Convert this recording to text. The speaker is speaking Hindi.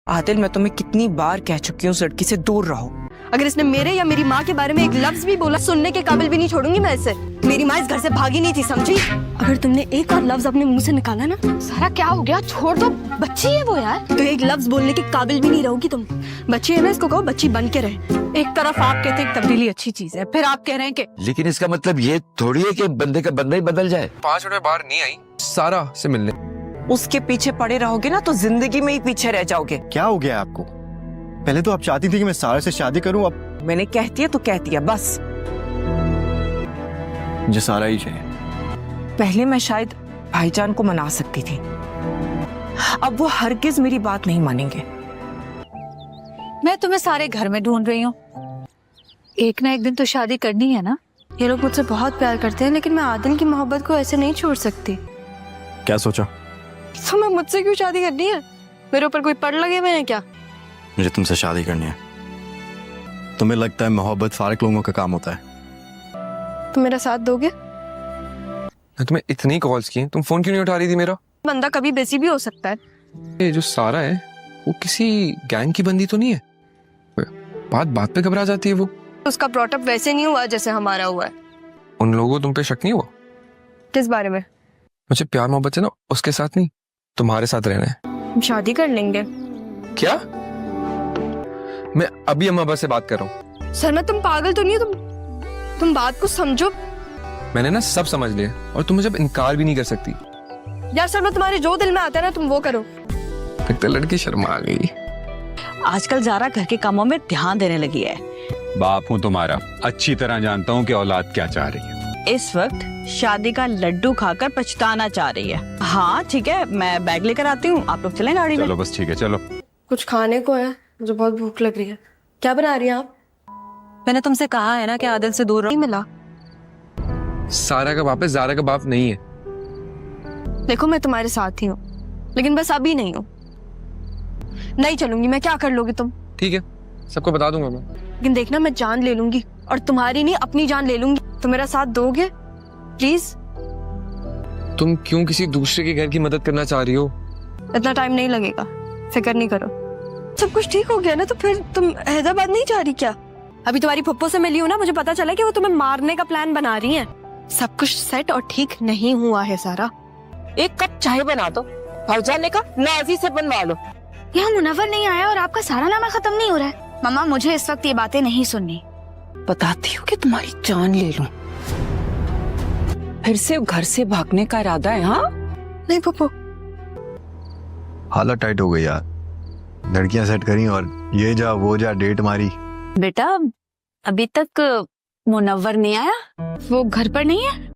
आदिल, मैं तुम्हें कितनी बार कह चुकी हूँ उस लड़की से दूर रहो। अगर इसने मेरे या मेरी माँ के बारे में एक लफ्ज भी बोला, सुनने के काबिल भी नहीं छोड़ूंगी मैं इसे। मेरी माँ इस घर से भागी नहीं थी, समझी? अगर तुमने एक और लफ्ज अपने मुंह से निकाला ना। सारा क्या हो गया? छोड़ दो, बच्ची है वो यार। तो एक लफ्ज बोलने के काबिल भी नहीं रहोगी तुम। बच्ची है ना, इसको कहो बच्ची बन के रहे। एक तरफ आप कहते हैं तब्दीली अच्छी चीज है, फिर आप कह रहे हैं कि लेकिन इसका मतलब ये थोड़ी है कि बंदे का बंदा ही बदल जाए। 5 मिनट बाहर नहीं आई सारा से मिलने। उसके पीछे पड़े रहोगे ना तो जिंदगी में ही पीछे रह जाओगे। क्या हो गया आपको? पहले तो आप चाहती थी कि मैं सारा से शादी करूं, अब मैंने कह दिया तो कह दिया, बस। मुझे सारा ही चाहिए। पहले मैं शायद भाईजान को मना सकती थी, अब वो हरगिज मेरी बात नहीं मानेंगे। मैं तुम्हें सारे घर में ढूंढ रही हूँ। एक ना एक दिन तो शादी करनी है ना। ये लोग मुझसे बहुत प्यार करते हैं, लेकिन मैं आदिल की मोहब्बत को ऐसे नहीं छोड़ सकती। क्या सोचा? तो मैं मुझसे क्यों शादी करनी है? मेरे ऊपर कोई पड़ लगे हुए हैं क्या? मुझे तुमसे शादी करनी है। तुम्हें लगता है मोहब्बत फारिक लोगों का काम होता है? तुम मेरा साथ दोगे? मैं तुम्हें इतनी कॉल्स की, तुम फोन क्यों नहीं उठा रही थी मेरा? बंदा कभी बिजी भी हो सकता है। ये जो सारा है वो किसी गैंग की बंदी तो नहीं है? बात पे घबरा जाती है वो। उसका ब्रॉटअप वैसे नहीं हुआ जैसे हमारा हुआ है। उन लोगों को तुम पे शक नहीं हुआ? किस बारे में? मुझे प्यार मोहब्बत है ना, उसके साथ नहीं, तुम्हारे साथ रहना है। हम शादी कर लेंगे। क्या? मैं अभी अम्मा से बात कर रहा हूँ। सरमा, तुम पागल तो नहीं हो? तुम बात को समझो। मैंने ना सब समझ लिया और तुम मुझे अब इनकार भी नहीं कर सकती। यार सरमा, तुम्हारे जो दिल में आता है ना तुम वो करो। लगता है लड़की शर्मा गई। आजकल ज़ारा घर के कामों में ध्यान देने लगी है। बाप हूँ तुम्हारा, अच्छी तरह जानता हूँ कि औलाद क्या चाह रही है। इस वक्त शादी का लड्डू खाकर पछताना चाह रही है। हाँ ठीक है, मैं बैग लेकर आती हूँ, आप लोग चलें गाड़ी में। चलो बस ठीक है, चलो। कुछ खाने को है, मुझे बहुत भूख लग रही है। क्या बना रही हैं आप? मैंने तुमसे कहा है ना कि आदिल से दूर नहीं मिला। सारा का बाप है, ज़ारा का बाप नहीं है। देखो मैं तुम्हारे साथ ही हूँ, लेकिन बस अभी नहीं हूँ। नहीं चलूंगी मैं, क्या कर लोगे तुम? ठीक है, सबको बता दूंगा मैं। लेकिन देखना, मैं जान ले लूंगी और तुम्हारी नहीं अपनी जान ले लूंगी। तो मेरा साथ दोगे प्लीज? तुम क्यों किसी दूसरे के घर की मदद करना चाह रही हो? इतना टाइम नहीं लगेगा, फिक्र नहीं करो। सब कुछ ठीक हो गया ना? तो फिर तुम हैदराबाद नहीं जा रही क्या? अभी तुम्हारी पप्पो से मिली हूँ ना, मुझे पता चला कि वो तुम्हें मारने का प्लान बना रही हैं। सब कुछ सेट और ठीक नहीं हुआ है सारा। एक कप चाय बना दो, भाईजान का नाजी से बनवा लो। यहाँ मुनव्वर नहीं आया और आपका सारा नामा खत्म नहीं हो रहा है। मम्मा, मुझे इस वक्त ये बातें नहीं सुननी। बताती हूँ कि तुम्हारी जान ले लूं। फिर से घर से भागने का इरादा है? हाँ नहीं पप्पो, हालत टाइट हो गई यार। लड़कियां सेट करी और ये जा वो जा डेट मारी। बेटा अभी तक मुनव्वर नहीं आया? वो घर पर नहीं है?